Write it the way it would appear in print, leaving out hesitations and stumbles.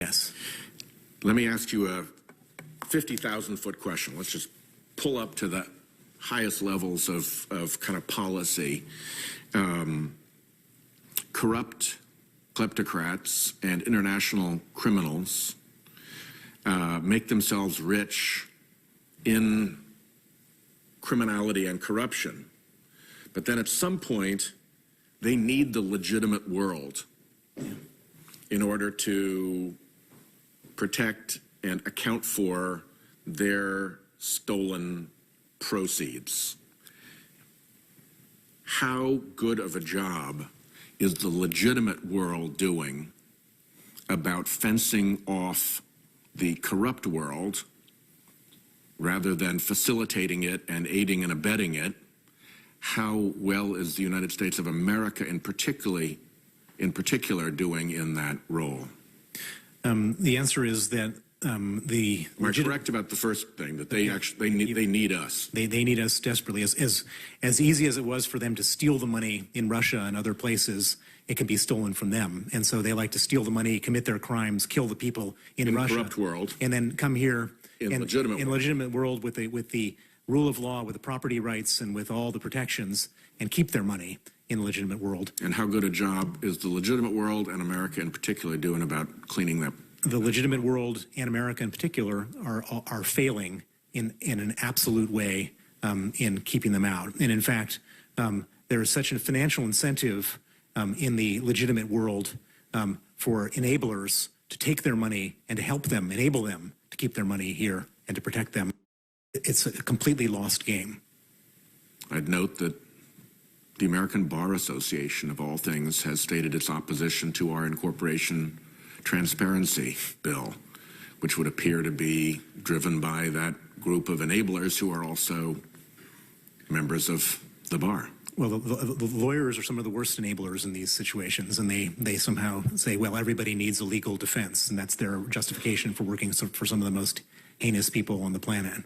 Yes. Let me ask you a 50,000-foot question. Let's just pull up to the highest levels of kind of policy. Corrupt kleptocrats and international criminals make themselves rich in criminality and corruption. But then at some point, they need the legitimate world in order to protect and account for their stolen proceeds. How good of a job is the legitimate world doing about fencing off the corrupt world rather than facilitating it and aiding and abetting it? How well is the United States of America in particular doing in that role? The answer is that Am I correct about the first thing, that they need us? They need us desperately. As easy as it was for them to steal the money in Russia and other places, it can be stolen from them. And so they like to steal the money, commit their crimes, kill the people in Russia. In the corrupt world. And then come here in legitimate world with the rule of law, with the property rights, and with all the protections, and keep their money in the legitimate world. And how good a job is the legitimate world, and America in particular, doing about cleaning that? The legitimate world and America in particular are failing in an absolute way in keeping them out. And in fact, there is such a financial incentive in the legitimate world for enablers to take their money and to help them, enable them to keep their money here and to protect them. It's a completely lost game. I'd note that the American Bar Association, of all things, has stated its opposition to our incorporation transparency bill, which would appear to be driven by that group of enablers who are also members of the bar. Well, the lawyers are some of the worst enablers in these situations, and they somehow say, well, everybody needs a legal defense, and that's their justification for working for some of the most heinous people on the planet.